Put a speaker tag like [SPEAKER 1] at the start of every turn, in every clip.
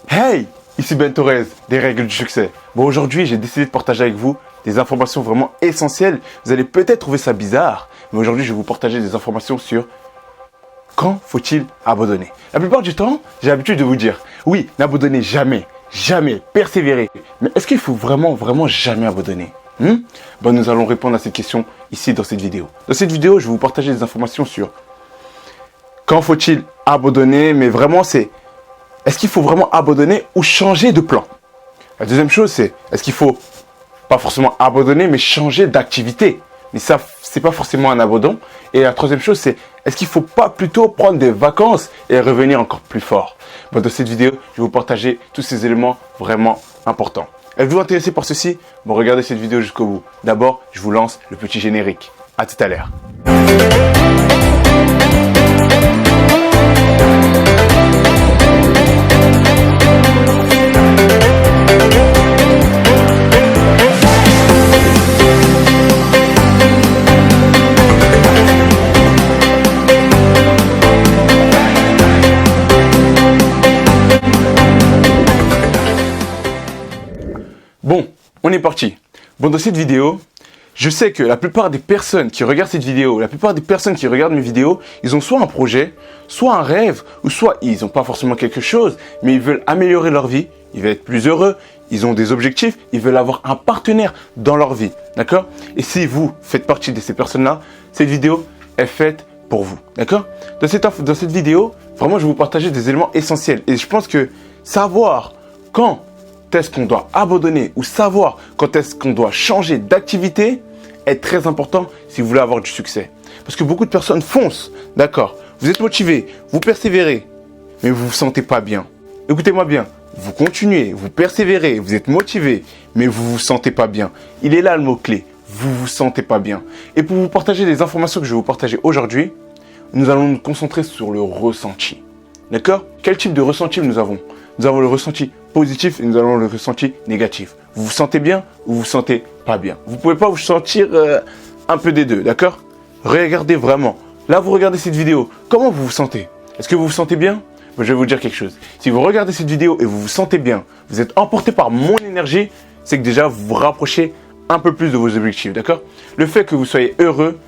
[SPEAKER 1] Hey, ici Ben Torres, des règles du succès. Bon, aujourd'hui, j'ai décidé de partager avec vous des informations vraiment essentielles. Vous allez peut-être trouver ça bizarre, mais aujourd'hui, je vais vous partager des informations sur quand faut-il abandonner. La plupart du temps, j'ai l'habitude de vous dire, oui, n'abandonnez jamais, jamais, persévérez. Mais est-ce qu'il faut vraiment jamais abandonner? Nous allons répondre à cette question ici dans cette vidéo. Dans cette vidéo, je vais vous partager des informations sur quand faut-il abandonner, mais vraiment est-ce qu'il faut vraiment abandonner ou changer de plan? La deuxième chose, c'est est-ce qu'il faut pas forcément abandonner, mais changer d'activité? Mais ça, c'est pas forcément un abandon. Et la troisième chose, c'est est-ce qu'il faut pas plutôt prendre des vacances et revenir encore plus fort? Dans cette vidéo, je vais vous partager tous ces éléments vraiment importants. Êtes-vous intéressé par ceci? Regardez cette vidéo jusqu'au bout. D'abord, je vous lance le petit générique. À tout à l'heure. Bon, on est parti. Dans cette vidéo, je sais que la plupart des personnes qui regardent cette vidéo, la plupart des personnes qui regardent mes vidéos, ils ont soit un projet, soit un rêve, ou soit ils n'ont pas forcément quelque chose, mais ils veulent améliorer leur vie, ils veulent être plus heureux, ils ont des objectifs, ils veulent avoir un partenaire dans leur vie, d'accord? Et si vous faites partie de ces personnes-là, cette vidéo est faite pour vous, d'accord? Dans cette vidéo, vraiment, je vais vous partager des éléments essentiels. Et je pense que savoir quand est-ce qu'on doit abandonner ou savoir quand est-ce qu'on doit changer d'activité est très important si vous voulez avoir du succès. Parce que beaucoup de personnes foncent, d'accord? Vous êtes motivé, vous persévérez, mais vous ne vous sentez pas bien. Écoutez-moi bien, vous continuez, vous persévérez, vous êtes motivé, mais vous ne vous sentez pas bien. Il est là le mot-clé, vous ne vous sentez pas bien. Et pour vous partager les informations que je vais vous partager aujourd'hui, nous allons nous concentrer sur le ressenti. D'accord? Quel type de ressenti nous avons? Nous avons le ressenti positif et nous avons le ressenti négatif. Vous vous sentez bien ou vous vous sentez pas bien? Vous ne pouvez pas vous sentir un peu des deux, d'accord? Regardez vraiment. Là, vous regardez cette vidéo. Comment vous vous sentez? Est-ce que vous vous sentez bien? Je vais vous dire quelque chose. Si vous regardez cette vidéo et vous vous sentez bien, vous êtes emporté par mon énergie, c'est que déjà vous vous rapprochez un peu plus de vos objectifs, d'accord? Le fait que vous soyez heureux,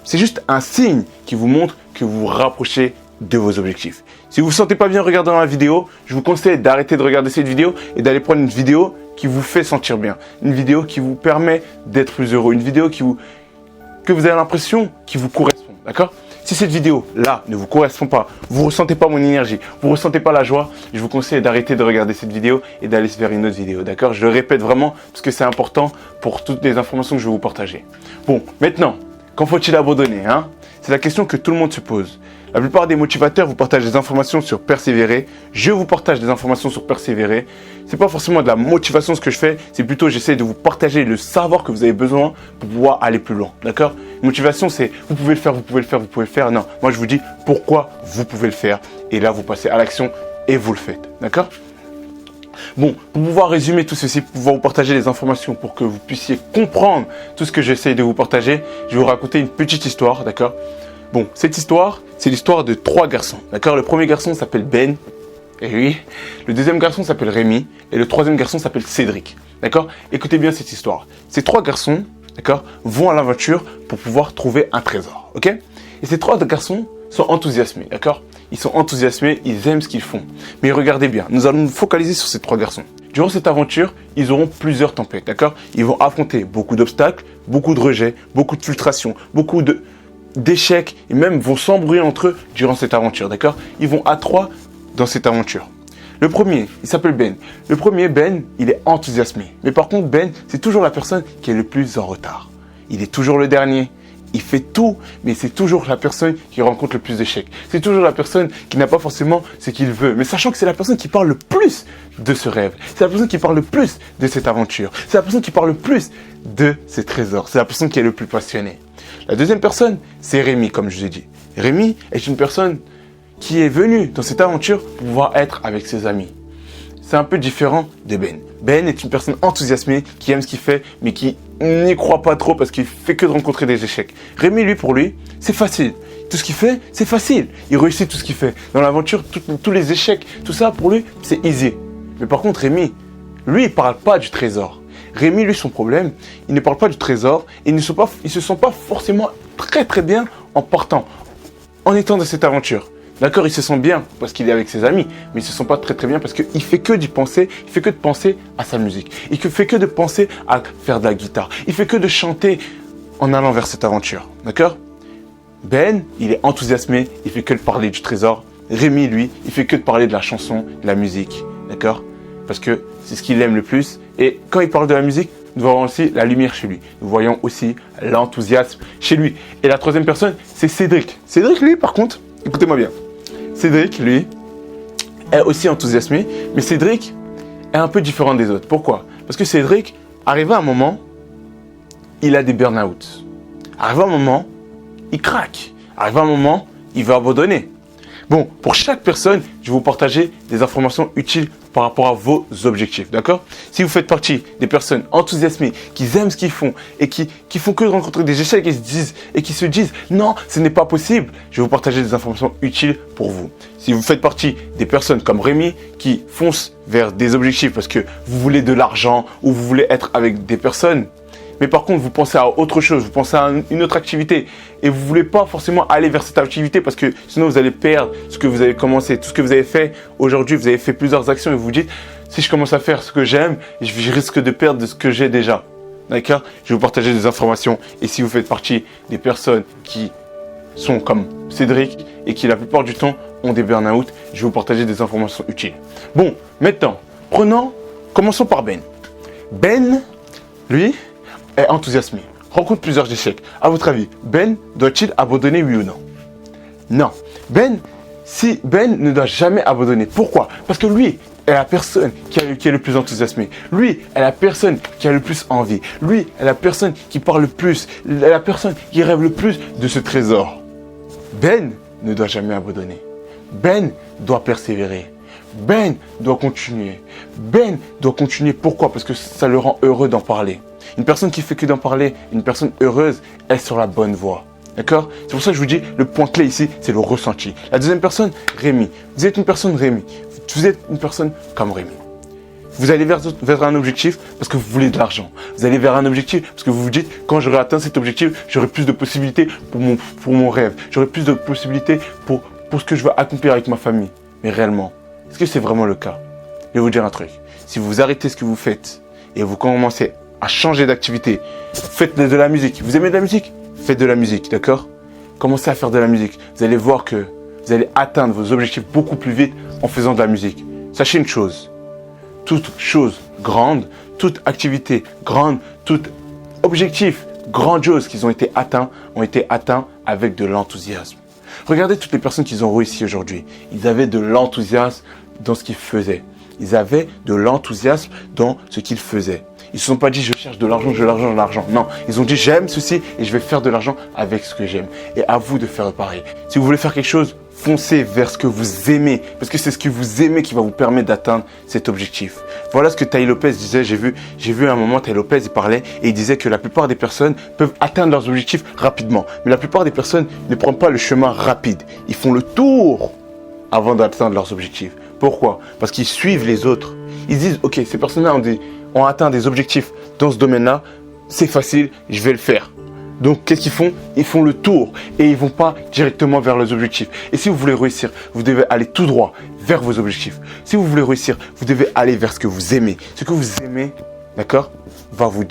[SPEAKER 1] c'est juste un signe qui vous montre que vous vous rapprochez de vos objectifs. Si vous ne vous sentez pas bien en regardant la vidéo, je vous conseille d'arrêter de regarder cette vidéo et d'aller prendre une vidéo qui vous fait sentir bien. Une vidéo qui vous permet d'être plus heureux. Une vidéo que vous avez l'impression qui vous correspond. D'accord? Si cette vidéo-là ne vous correspond pas, vous ne ressentez pas mon énergie, vous ne ressentez pas la joie, je vous conseille d'arrêter de regarder cette vidéo et d'aller vers une autre vidéo. D'accord? Je le répète vraiment parce que c'est important pour toutes les informations que je vais vous partager. Bon, maintenant, quand faut-il abandonner, hein? C'est la question que tout le monde se pose. La plupart des motivateurs vous partagent des informations sur persévérer. Je vous partage des informations sur persévérer. C'est pas forcément de la motivation ce que je fais, c'est plutôt j'essaie de vous partager le savoir que vous avez besoin pour pouvoir aller plus loin. D'accord? Motivation, c'est vous pouvez le faire, vous pouvez le faire, vous pouvez le faire. Non, moi je vous dis pourquoi vous pouvez le faire. Et là, vous passez à l'action et vous le faites. D'accord? Bon, pour pouvoir résumer tout ceci, pour pouvoir vous partager les informations pour que vous puissiez comprendre tout ce que j'essaie de vous partager, je vais vous raconter une petite histoire, d'accord? Bon, cette histoire, c'est l'histoire de 3 garçons, d'accord? Le premier garçon s'appelle Ben, et oui. Le deuxième garçon s'appelle Rémi, et le troisième garçon s'appelle Cédric, d'accord? Écoutez bien cette histoire. Ces 3 garçons, d'accord, vont à l'aventure pour pouvoir trouver un trésor, ok? Et ces 3 garçons sont enthousiasmés, d'accord? Ils sont enthousiasmés, ils aiment ce qu'ils font. Mais regardez bien, nous allons nous focaliser sur ces 3 garçons. Durant cette aventure, ils auront plusieurs tempêtes, d'accord? Ils vont affronter beaucoup d'obstacles, beaucoup de rejets, beaucoup de filtrations, beaucoup d'échecs, et même vont s'embrouiller entre eux durant cette aventure, d'accord? Ils vont à 3 dans cette aventure. Le premier, il s'appelle Ben. Le premier, Ben, il est enthousiasmé. Mais par contre, Ben, c'est toujours la personne qui est le plus en retard. Il est toujours le dernier. Il fait tout, mais c'est toujours la personne qui rencontre le plus d'échecs. C'est toujours la personne qui n'a pas forcément ce qu'il veut. Mais sachant que c'est la personne qui parle le plus de ce rêve. C'est la personne qui parle le plus de cette aventure. C'est la personne qui parle le plus de ces trésors. C'est la personne qui est le plus passionnée. La deuxième personne, c'est Rémi, comme je vous ai dit. Rémi est une personne qui est venue dans cette aventure pour pouvoir être avec ses amis. C'est un peu différent de Ben. Ben est une personne enthousiasmée, qui aime ce qu'il fait, mais qui n'y croit pas trop parce qu'il fait que de rencontrer des échecs. Rémi, lui, pour lui, c'est facile. Tout ce qu'il fait, c'est facile. Il réussit tout ce qu'il fait. Dans l'aventure, tous les échecs, tout ça, pour lui, c'est easy. Mais par contre, Rémi, lui, il ne parle pas du trésor. Rémi, lui, son problème, il ne parle pas du trésor. Il ne se sent pas forcément très bien en partant, en étant dans cette aventure. D'accord, il se sent bien parce qu'il est avec ses amis, mais il se sent pas très bien parce qu'il fait que d'y penser, il fait que de penser à sa musique. Il fait que de penser à faire de la guitare. Il fait que de chanter en allant vers cette aventure. D'accord? Ben, il est enthousiasmé, il fait que de parler du trésor. Rémi, lui, il fait que de parler de la chanson, de la musique. D'accord? Parce que c'est ce qu'il aime le plus. Et quand il parle de la musique, nous voyons aussi la lumière chez lui. Nous voyons aussi l'enthousiasme chez lui. Et la troisième personne, c'est Cédric. Cédric, lui, par contre, écoutez-moi bien. Cédric, lui, est aussi enthousiasmé, mais Cédric est un peu différent des autres. Pourquoi? Parce que Cédric, arrivé à un moment, il a des burn-out. Arrivé à un moment, il craque. Arrivé à un moment, il veut abandonner. Bon, pour chaque personne, je vais vous partager des informations utiles par rapport à vos objectifs, d'accord? Si vous faites partie des personnes enthousiasmées, qui aiment ce qu'ils font et qui font que de rencontrer des échecs et qui se disent non, ce n'est pas possible, je vais vous partager des informations utiles pour vous. Si vous faites partie des personnes comme Rémi qui foncent vers des objectifs parce que vous voulez de l'argent ou vous voulez être avec des personnes, mais par contre, vous pensez à autre chose, vous pensez à une autre activité et vous ne voulez pas forcément aller vers cette activité parce que sinon vous allez perdre ce que vous avez commencé, tout ce que vous avez fait aujourd'hui. Vous avez fait plusieurs actions et vous vous dites, si je commence à faire ce que j'aime, je risque de perdre de ce que j'ai déjà. D'accord? Je vais vous partager des informations et si vous faites partie des personnes qui sont comme Cédric et qui la plupart du temps ont des burn-out, je vais vous partager des informations utiles. Bon, maintenant, commençons par Ben. Ben, lui, est enthousiasmé, rencontre plusieurs échecs. À votre avis, Ben doit-il abandonner, oui ou non? Non. Ben ne doit jamais abandonner. Pourquoi? Parce que lui est la personne qui est le plus enthousiasmé. Lui est la personne qui a le plus envie. Lui est la personne qui parle le plus. La personne qui rêve le plus de ce trésor. Ben ne doit jamais abandonner. Ben doit persévérer. Ben doit continuer. Ben doit continuer. Pourquoi? Parce que ça le rend heureux d'en parler. Une personne qui fait que d'en parler, une personne heureuse, est sur la bonne voie. D'accord? C'est pour ça que je vous dis, le point clé ici, c'est le ressenti. La deuxième personne, Rémi. Vous êtes une personne Rémi. Vous êtes une personne comme Rémi. Vous allez vers un objectif parce que vous voulez de l'argent. Vous allez vers un objectif parce que vous vous dites, quand j'aurai atteint cet objectif, j'aurai plus de possibilités pour mon rêve. J'aurai plus de possibilités pour ce que je veux accomplir avec ma famille. Mais réellement, est-ce que c'est vraiment le cas? Je vais vous dire un truc. Si vous arrêtez ce que vous faites et vous commencez à changer d'activité, faites de la musique. Vous aimez de la musique? Faites de la musique, d'accord? Commencez à faire de la musique. Vous allez voir que vous allez atteindre vos objectifs beaucoup plus vite en faisant de la musique. Sachez une chose, toute chose grande, toute activité grande, tout objectif grandiose qui ont été atteints avec de l'enthousiasme. Regardez toutes les personnes qui ont réussi aujourd'hui. Ils avaient de l'enthousiasme dans ce qu'ils faisaient. Ils avaient de l'enthousiasme dans ce qu'ils faisaient. Ils ne se sont pas dit, je cherche de l'argent, je veux de l'argent. Non, ils ont dit, j'aime ceci et je vais faire de l'argent avec ce que j'aime. Et à vous de faire pareil. Si vous voulez faire quelque chose, foncez vers ce que vous aimez. Parce que c'est ce que vous aimez qui va vous permettre d'atteindre cet objectif. Voilà ce que Tai Lopez disait. J'ai vu à un moment, Tai Lopez, il parlait et il disait que la plupart des personnes peuvent atteindre leurs objectifs rapidement. Mais la plupart des personnes ne prennent pas le chemin rapide. Ils font le tour avant d'atteindre leurs objectifs. Pourquoi? Parce qu'ils suivent les autres. Ils disent, ok, ces personnes-là ont atteint des objectifs dans ce domaine-là, c'est facile, je vais le faire. Donc, qu'est-ce qu'ils font? Ils font le tour et ils ne vont pas directement vers leurs objectifs. Et si vous voulez réussir, vous devez aller tout droit vers vos objectifs. Si vous voulez réussir, vous devez aller vers ce que vous aimez. Ce que vous aimez, d'accord, va vous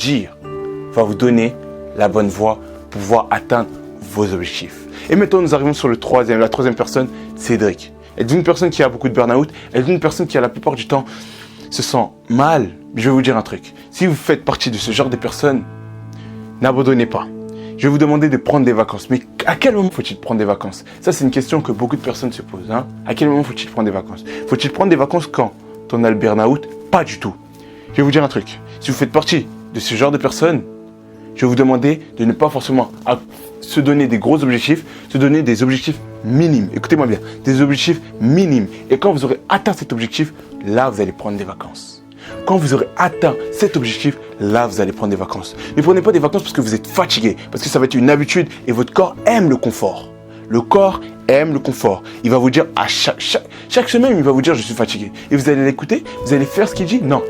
[SPEAKER 1] donner la bonne voie pour pouvoir atteindre vos objectifs. Et maintenant, nous arrivons sur la troisième personne, Cédric. Elle est une personne qui a beaucoup de burn-out. Elle est une personne qui, la plupart du temps, se sent mal. Je vais vous dire un truc. Si vous faites partie de ce genre de personnes, n'abandonnez pas. Je vais vous demander de prendre des vacances. Mais à quel moment faut-il prendre des vacances? Ça, c'est une question que beaucoup de personnes se posent. À quel moment faut-il prendre des vacances? Faut-il prendre des vacances quand on a le burn-out? Pas du tout. Je vais vous dire un truc. Si vous faites partie de ce genre de personnes, je vais vous demander de ne pas forcément se donner des gros objectifs, se donner des objectifs minimes. Écoutez-moi bien, des objectifs minimes. Et quand vous aurez atteint cet objectif, là, vous allez prendre des vacances. Quand vous aurez atteint cet objectif, là, vous allez prendre des vacances. Ne prenez pas des vacances parce que vous êtes fatigué, parce que ça va être une habitude et votre corps aime le confort. Le corps aime le confort. Il va vous dire à chaque semaine, il va vous dire je suis fatigué. Et vous allez l'écouter, vous allez faire ce qu'il dit? Non.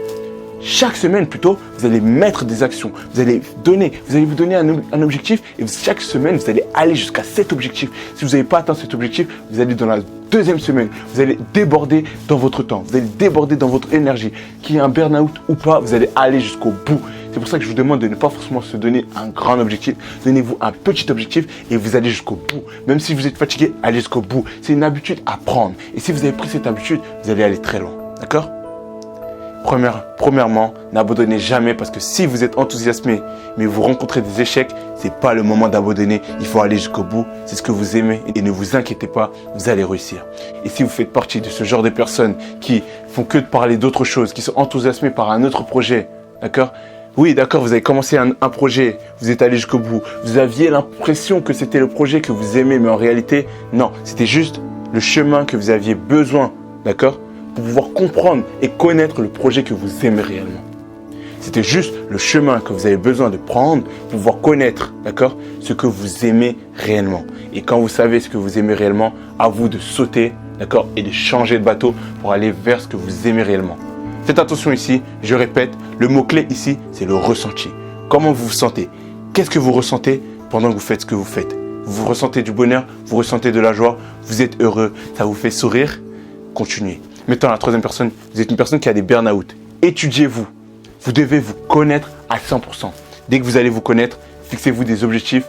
[SPEAKER 1] Chaque semaine plutôt, vous allez mettre des actions, vous allez vous donner un objectif et chaque semaine, vous allez aller jusqu'à cet objectif. Si vous n'avez pas atteint cet objectif, vous allez dans la deuxième semaine, vous allez déborder dans votre temps, vous allez déborder dans votre énergie. Qu'il y ait un burn-out ou pas, vous allez aller jusqu'au bout. C'est pour ça que je vous demande de ne pas forcément se donner un grand objectif. Donnez-vous un petit objectif et vous allez jusqu'au bout. Même si vous êtes fatigué, allez jusqu'au bout. C'est une habitude à prendre. Et si vous avez pris cette habitude, vous allez aller très loin. D'accord ? Premièrement, n'abandonnez jamais parce que si vous êtes enthousiasmé mais vous rencontrez des échecs, c'est pas le moment d'abandonner. Il faut aller jusqu'au bout. C'est ce que vous aimez et ne vous inquiétez pas, vous allez réussir. Et si vous faites partie de ce genre de personnes qui font que de parler d'autre chose, qui sont enthousiasmées par un autre projet, d'accord ? Oui, d'accord, vous avez commencé un projet, vous êtes allé jusqu'au bout. Vous aviez l'impression que c'était le projet que vous aimez, mais en réalité, non. C'était juste le chemin que vous aviez besoin, d'accord ? Pour pouvoir comprendre et connaître le projet que vous aimez réellement. C'était juste le chemin que vous avez besoin de prendre pour pouvoir connaître, d'accord, ce que vous aimez réellement. Et quand vous savez ce que vous aimez réellement, à vous de sauter, d'accord, et de changer de bateau pour aller vers ce que vous aimez réellement. Faites attention ici, je répète, le mot-clé ici, c'est le ressenti. Comment vous vous sentez? Qu'est-ce que vous ressentez pendant que vous faites ce que vous faites? Vous ressentez du bonheur, vous ressentez de la joie, vous êtes heureux, ça vous fait sourire? Continuez. Maintenant, la troisième personne, vous êtes une personne qui a des burn-out. Étudiez-vous. Vous devez vous connaître à 100%. Dès que vous allez vous connaître, fixez-vous des objectifs,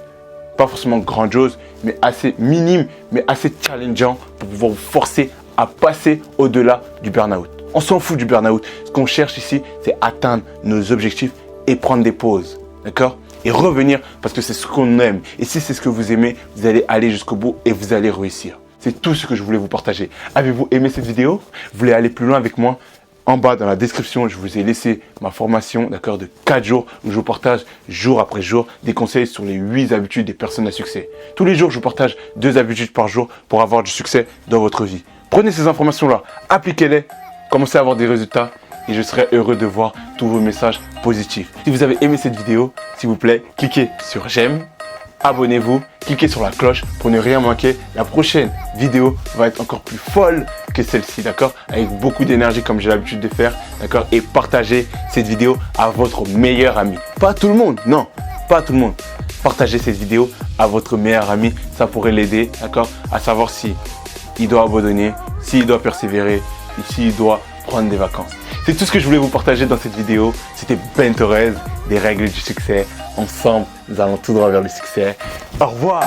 [SPEAKER 1] pas forcément grandioses, mais assez minimes, mais assez challengeants pour pouvoir vous forcer à passer au-delà du burn-out. On s'en fout du burn-out. Ce qu'on cherche ici, c'est atteindre nos objectifs et prendre des pauses. D'accord ? Et revenir parce que c'est ce qu'on aime. Et si c'est ce que vous aimez, vous allez aller jusqu'au bout et vous allez réussir. C'est tout ce que je voulais vous partager. Avez-vous aimé cette vidéo? Vous voulez aller plus loin avec moi? En bas dans la description, je vous ai laissé ma formation, d'accord, de 4 jours où je vous partage jour après jour des conseils sur les 8 habitudes des personnes à succès. Tous les jours, je vous partage 2 habitudes par jour pour avoir du succès dans votre vie. Prenez ces informations-là, appliquez-les, commencez à avoir des résultats et je serai heureux de voir tous vos messages positifs. Si vous avez aimé cette vidéo, s'il vous plaît, cliquez sur j'aime. Abonnez-vous, cliquez sur la cloche pour ne rien manquer. La prochaine vidéo va être encore plus folle que celle-ci, d'accord? Avec beaucoup d'énergie comme j'ai l'habitude de faire, d'accord? Et partagez cette vidéo à votre meilleur ami. Pas tout le monde, non, pas tout le monde. Partagez cette vidéo à votre meilleur ami, ça pourrait l'aider, d'accord? À savoir si il doit abandonner, s'il doit persévérer et s'il doit prendre des vacances. C'est tout ce que je voulais vous partager dans cette vidéo. C'était Ben Torres, des règles du succès. Ensemble, nous allons tout droit vers le succès. Au revoir!